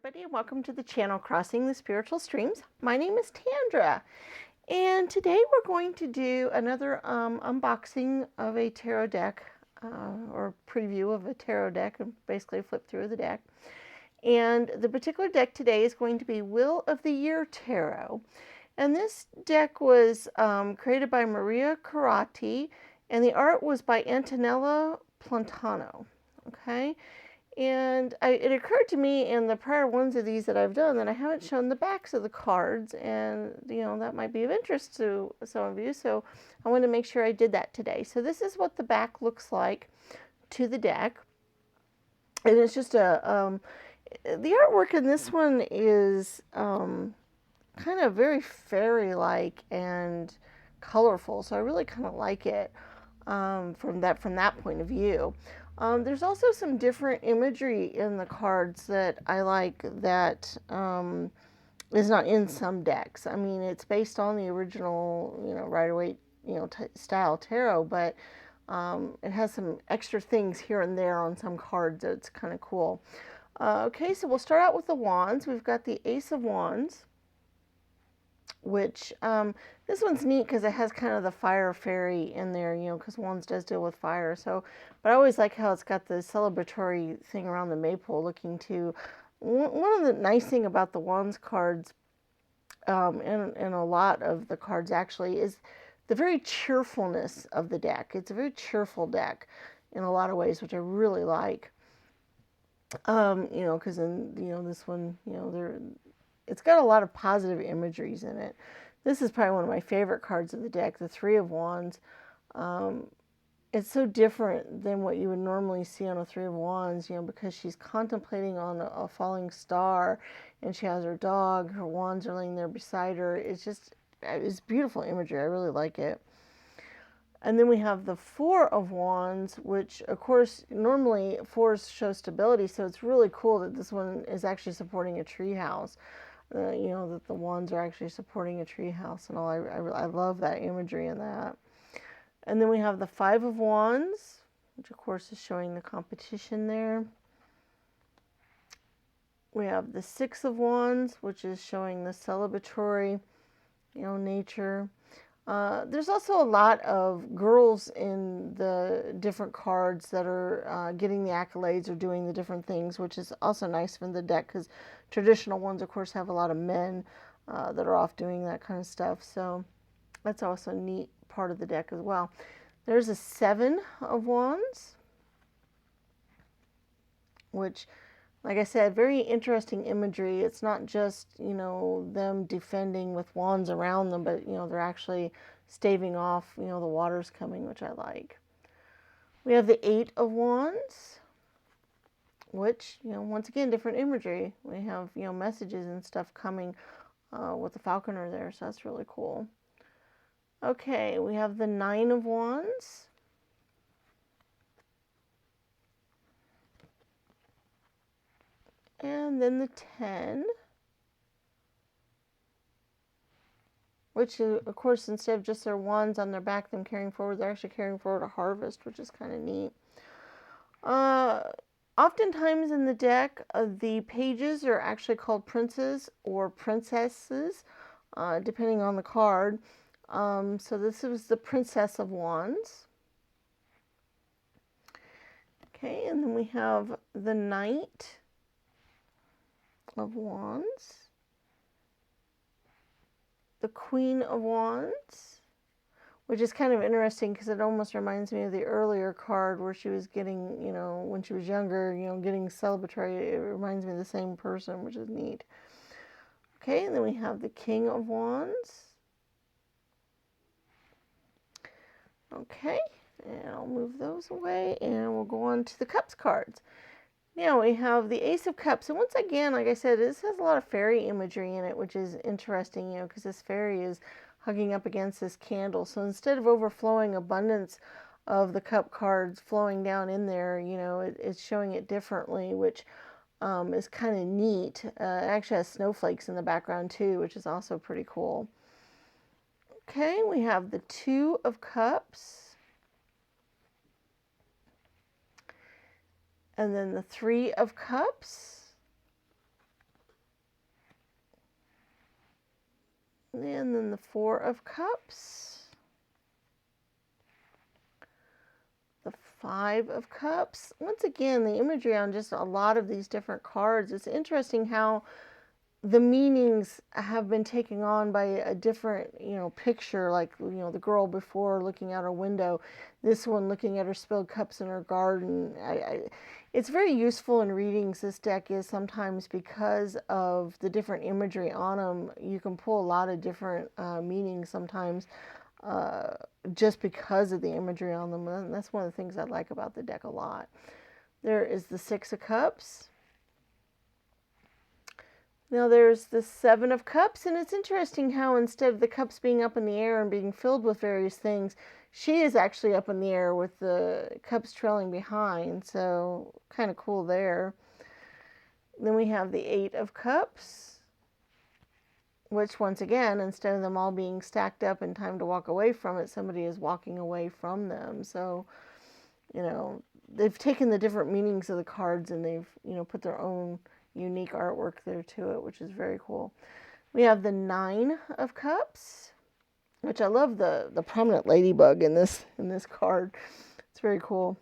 everybody, and welcome to the channel Crossing the Spiritual Streams. My name is Tandra, and today we're going to do another unboxing of a tarot deck, or preview of a tarot deck, and basically flip through the deck. And the particular deck today is going to be Wheel of the Year Tarot. And this deck was created by Maria Caratti, and the art was by Antonella Platano. Okay. And it occurred to me in the prior ones of these that I've done that I haven't shown the backs of the cards, and that might be of interest to some of you, so I want to make sure I did that today. So this is what the back looks like to the deck, and it's just the artwork in this one is kind of very fairy-like and colorful, so I really kind of like it from that point of view. There's also some different imagery in the cards that I like that is not in some decks. I mean, it's based on the original, Rider-Waite, style tarot, but it has some extra things here and there on some cards that's kind of cool. Okay, so we'll start out with the wands. We've got the Ace of Wands, which this one's neat because it has kind of the fire fairy in there, because wands does deal with fire. So, but I always like how it's got the celebratory thing around the maypole looking to. One of the nice thing about the wands cards, and a lot of the cards actually, is the very cheerfulness of the deck. It's a very cheerful deck in a lot of ways, which I really like. Because in this one, it's got a lot of positive imageries in it. This is probably one of my favorite cards of the deck, the Three of Wands. It's so different than what you would normally see on a Three of Wands, because she's contemplating on a falling star, and she has her dog, her wands are laying there beside her. It's beautiful imagery. I really like it. And then we have the Four of Wands, which, of course, normally fours show stability, so it's really cool that this one is actually supporting a tree house. That the wands are actually supporting a tree house and all. I love that imagery in that. And then we have the Five of Wands, which, of course, is showing the competition there. We have the Six of Wands, which is showing the celebratory, nature. There's also a lot of girls in the different cards that are getting the accolades or doing the different things, which is also nice from the deck, because traditional ones, of course, have a lot of men that are off doing that kind of stuff. So that's also a neat part of the deck as well. There's a Seven of Wands, which, like I said, very interesting imagery. It's not just, them defending with wands around them, but, they're actually staving off, the waters coming, which I like. We have the Eight of Wands, which, once again, different imagery. We have, messages and stuff coming with the falconer there, so that's really cool. Okay, we have the Nine of Wands. And then the 10, which, of course, instead of just their wands on their back, them carrying forward, they're actually carrying forward a harvest, which is kind of neat. Oftentimes in the deck, the pages are actually called princes or princesses, depending on the card. So this is the Princess of Wands. Okay, and then we have the Knight of Wands, the Queen of Wands, which is kind of interesting because it almost reminds me of the earlier card where she was getting, when she was younger, getting celebratory. It reminds me of the same person, which is neat. Okay, and then we have the King of Wands. Okay, and I'll move those away, and we'll go on to the Cups cards. Now we have the Ace of Cups, and once again, like I said, this has a lot of fairy imagery in it, which is interesting, because this fairy is hugging up against this candle. So instead of overflowing abundance of the cup cards flowing down in there, it's showing it differently, which is kind of neat. It actually has snowflakes in the background too, which is also pretty cool. Okay, we have the Two of Cups. And then the Three of Cups. And then the Four of Cups. The Five of Cups. Once again, the imagery on just a lot of these different cards. It's interesting how the meanings have been taken on by a different, picture, like, the girl before looking out her window, this one looking at her spilled cups in her garden. It's very useful in readings, this deck is, sometimes because of the different imagery on them. You can pull a lot of different meanings sometimes just because of the imagery on them. And that's one of the things I like about the deck a lot. There is the Six of Cups. Now there's the Seven of Cups, and it's interesting how instead of the cups being up in the air and being filled with various things, she is actually up in the air with the cups trailing behind, so kind of cool there. Then we have the Eight of Cups, which once again, instead of them all being stacked up in time to walk away from it, somebody is walking away from them. So, they've taken the different meanings of the cards and they've, put their own unique artwork there to it, which is very cool. We have the Nine of Cups, which I love the prominent ladybug in this card. It's very cool.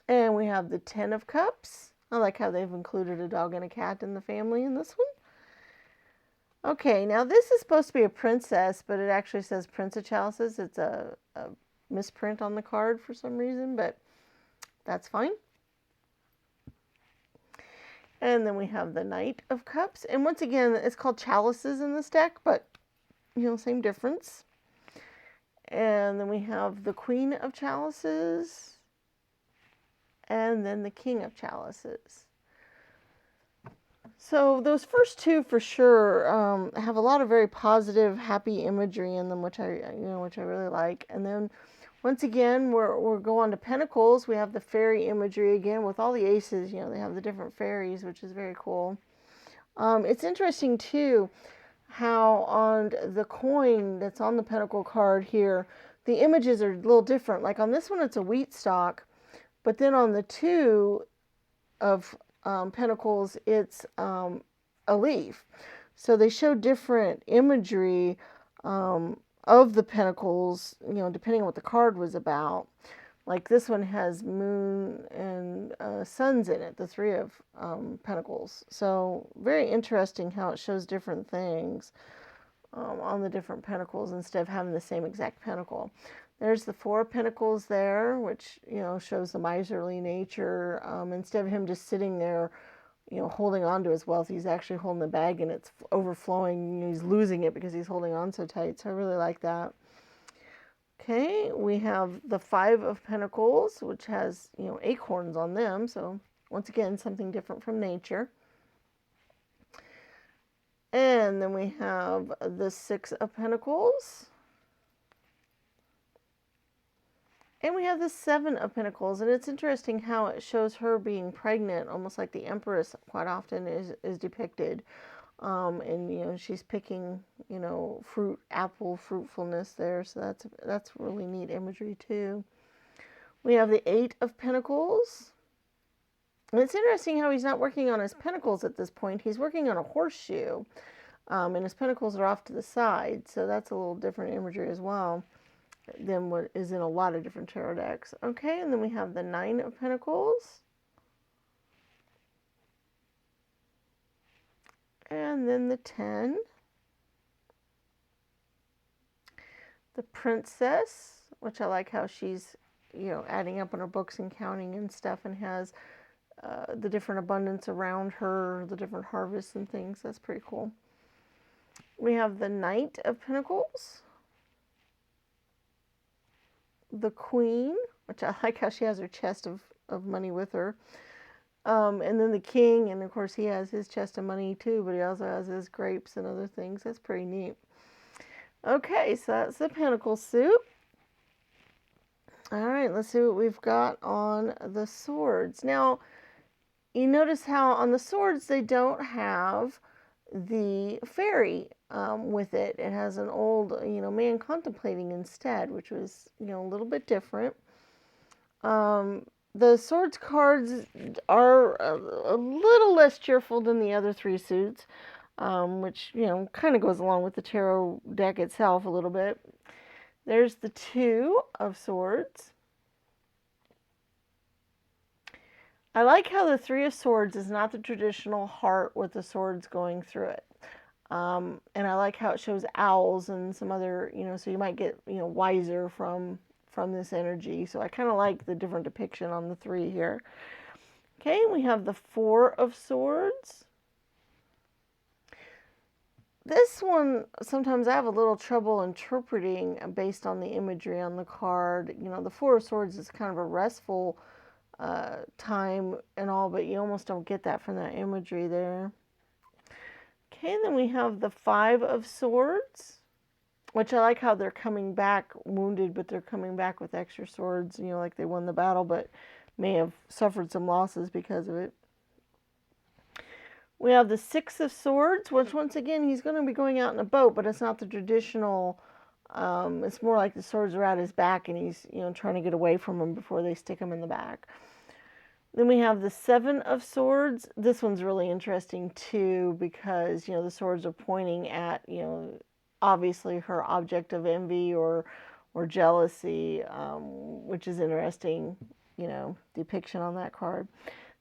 And we have the Ten of Cups. I like how they've included a dog and a cat in the family in this one. Okay, now this is supposed to be a princess, but it actually says Prince of Chalices. It's a misprint on the card for some reason, but that's fine. And then we have the Knight of Cups. And once again, it's called Chalices in this deck, but, same difference. And then we have the Queen of Chalices. And then the King of Chalices. So those first two for sure have a lot of very positive, happy imagery in them, which I really like. And then once again, we're going to Pentacles. We have the fairy imagery again with all the aces. They have the different fairies, which is very cool. It's interesting too how on the coin that's on the Pentacle card here, the images are a little different. Like on this one, it's a wheat stalk, but then on the Two of Pentacles, it's a leaf. So they show different imagery of the Pentacles, depending on what the card was about. Like this one has moon and suns in it, the Three of Pentacles. So very interesting how it shows different things on the different Pentacles instead of having the same exact Pentacle. There's the Four of Pentacles there, which, shows the miserly nature. Instead of him just sitting there, holding on to his wealth, he's actually holding the bag and it's overflowing. He's losing it because he's holding on so tight. So I really like that. Okay, we have the Five of Pentacles, which has, acorns on them. So once again, something different from nature. And then we have the Six of Pentacles. And we have the Seven of Pentacles, and it's interesting how it shows her being pregnant, almost like the Empress quite often is depicted. And, she's picking, apple fruitfulness there, so that's really neat imagery too. We have the Eight of Pentacles. And it's interesting how he's not working on his pentacles at this point. He's working on a horseshoe, and his pentacles are off to the side, so that's a little different imagery as well than what is in a lot of different tarot decks. Okay, and then we have the Nine of Pentacles. And then the 10. The Princess, which I like how she's, adding up on her books and counting and stuff and has the different abundance around her, the different harvests and things. That's pretty cool. We have the Knight of Pentacles. The Queen, which I like how she has her chest of money with her. And then the King, and of course he has his chest of money too, but he also has his grapes and other things. That's pretty neat. Okay, so that's the Pentacle suit. All right, let's see what we've got on the swords. Now, you notice how on the swords they don't have the fairy with it. It has an old, man contemplating instead, which was, a little bit different. The swords cards are a little less cheerful than the other three suits. which, you know, kind of goes along with the tarot deck itself a little bit. There's the Two of Swords. I like how the Three of Swords is not the traditional heart with the swords going through it. And I like how it shows owls and some other, you know, so you might get, you know, wiser from this energy. So I kind of like the different depiction on the three here. Okay, we have the Four of Swords. This one, sometimes I have a little trouble interpreting based on the imagery on the card. You know, the Four of Swords is kind of a restful time and all, but you almost don't get that from that imagery there. Okay, then we have the Five of Swords, which I like how they're coming back wounded, but they're coming back with extra swords, you know, like they won the battle, but may have suffered some losses because of it. We have the Six of Swords, which once again, he's going to be going out in a boat, but it's not the traditional, it's more like the swords are at his back and he's, you know, trying to get away from them before they stick him in the back. Then we have the Seven of Swords. This one's really interesting too because, you know, the swords are pointing at, you know, obviously her object of envy or jealousy, which is interesting, you know, depiction on that card.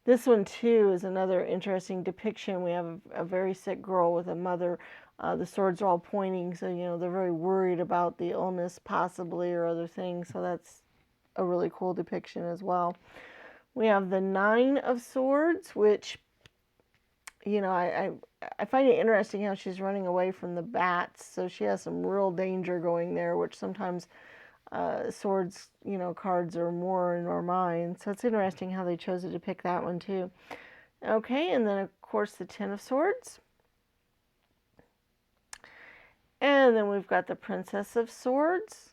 This one too is another interesting depiction. We have a very sick girl with a mother. The swords are all pointing, so, you know, they're very worried about the illness possibly or other things. So that's a really cool depiction as well. We have the Nine of Swords, which, you know, I find it interesting how she's running away from the bats. So she has some real danger going there, which sometimes swords, you know, cards are more in our mind. So it's interesting how they chose to depict that one too. Okay, and then of course the Ten of Swords. And then we've got the Princess of Swords.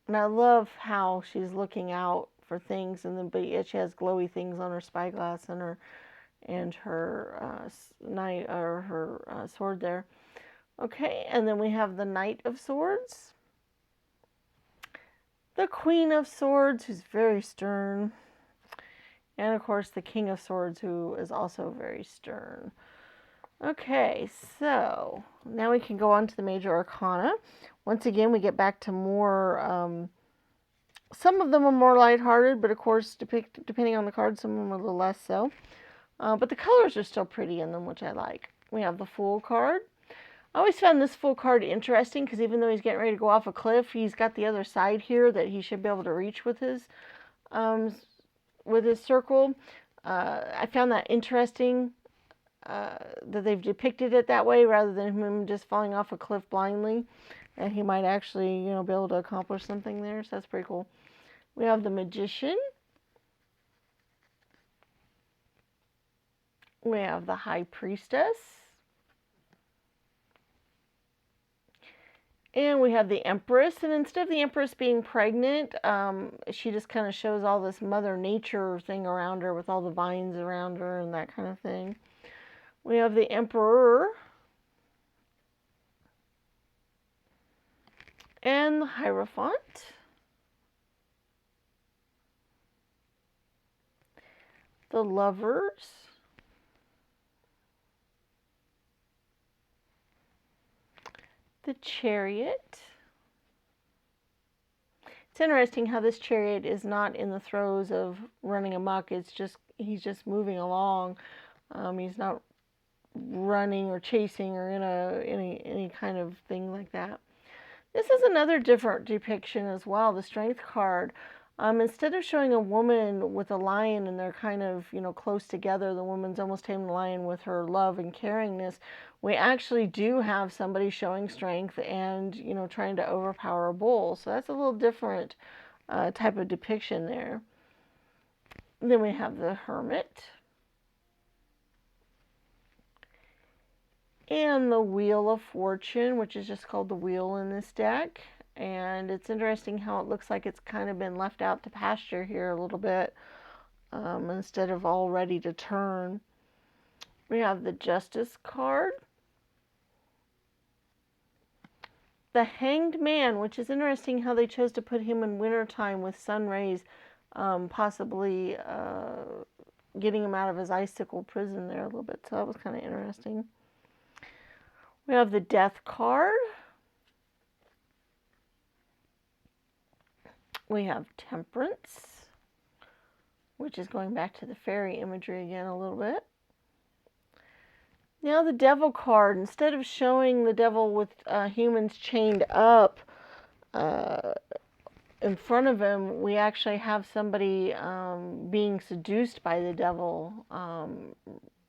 And I love how she's looking out for things, and then but yet she has glowy things on her spyglass and her knight or her sword there. Okay, and then we have the Knight of Swords, the Queen of Swords, who's very stern, and of course the King of Swords, who is also very stern. Okay, so now we can go on to the major arcana. Once again, we get back to more. Some of them are more lighthearted, but of course, depending on the card, some of them are a little less so. But the colors are still pretty in them, which I like. We have the Fool card. I always found this Fool card interesting because even though he's getting ready to go off a cliff, he's got the other side here that he should be able to reach with his circle. I found that interesting that they've depicted it that way rather than him just falling off a cliff blindly. And he might actually, you know, be able to accomplish something there. So that's pretty cool. We have the Magician. We have the High Priestess. And we have the Empress. And instead of the Empress being pregnant, she just kind of shows all this Mother Nature thing around her with all the vines around her and that kind of thing. We have the Emperor. And the Hierophant. The Lovers. The Chariot. It's interesting how this Chariot is not in the throes of running amok. It's just, he's just moving along. He's not running or chasing or in any kind of thing like that. This is another different depiction as well, the Strength card. Instead of showing a woman with a lion and they're kind of, you know, close together, the woman's almost taming the lion with her love and caringness, we actually do have somebody showing strength and, you know, trying to overpower a bull. So that's a little different type of depiction there. Then we have the Hermit. And the Wheel of Fortune, which is just called the Wheel in this deck. And it's interesting how it looks like it's kind of been left out to pasture here a little bit instead of all ready to turn. We have the Justice card. The Hanged Man, which is interesting how they chose to put him in wintertime with sun rays, possibly getting him out of his icicle prison there a little bit. So that was kind of interesting. We have the Death card. We have Temperance, which is going back to the fairy imagery again a little bit. Now the Devil card, instead of showing the devil with humans chained up in front of him, we actually have somebody being seduced by the devil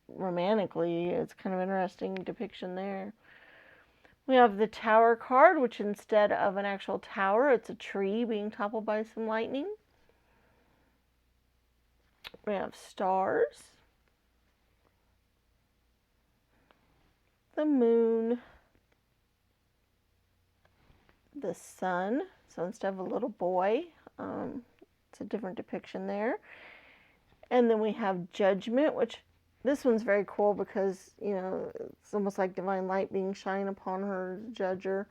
romantically. It's kind of an interesting depiction there. We have the Tower card, which instead of an actual tower, it's a tree being toppled by some lightning. We have Stars, the Moon, the Sun. So instead of a little boy, it's a different depiction there. And then we have Judgment, which this one's very cool because, you know, it's almost like divine light being shined upon her, judger,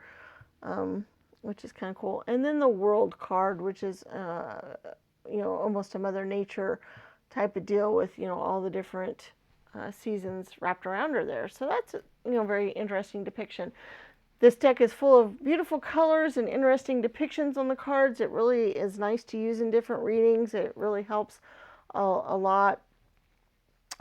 which is kind of cool. And then the World card, which is, you know, almost a Mother Nature type of deal with, you know, all the different seasons wrapped around her there. So that's, you know, very interesting depiction. This deck is full of beautiful colors and interesting depictions on the cards. It really is nice to use in different readings. It really helps a lot.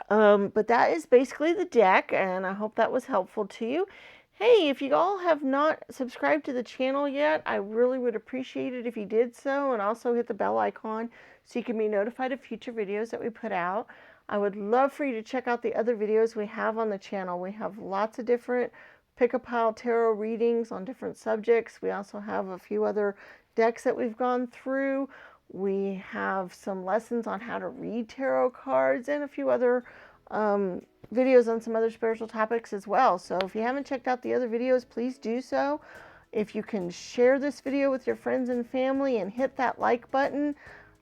But that is basically the deck, and I hope that was helpful to you. Hey, if you all have not subscribed to the channel yet, I really would appreciate it if you did so, and also hit the bell icon so you can be notified of future videos that we put out. I would love for you to check out the other videos we have on the channel. We have lots of different pick-a-pile tarot readings on different subjects. We also have a few other decks that we've gone through. We have some lessons on how to read tarot cards and a few other videos on some other spiritual topics as well. So if you haven't checked out the other videos, please do so. If you can share this video with your friends and family and hit that like button,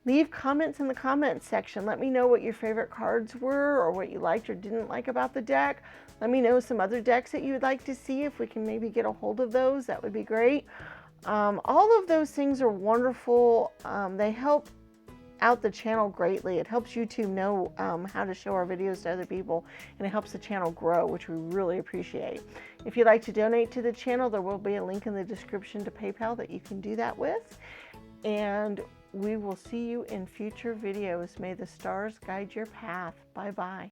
leave comments in the comments section. Let me know what your favorite cards were or what you liked or didn't like about the deck. Let me know some other decks that you would like to see. If we can maybe get a hold of those, that would be great. All of those things are wonderful. They help out the channel greatly. It helps YouTube know how to show our videos to other people, and it helps the channel grow, which we really appreciate. If you'd like to donate to the channel, there will be a link in the description to PayPal that you can do that with. And we will see you in future videos. May the stars guide your path. Bye-bye.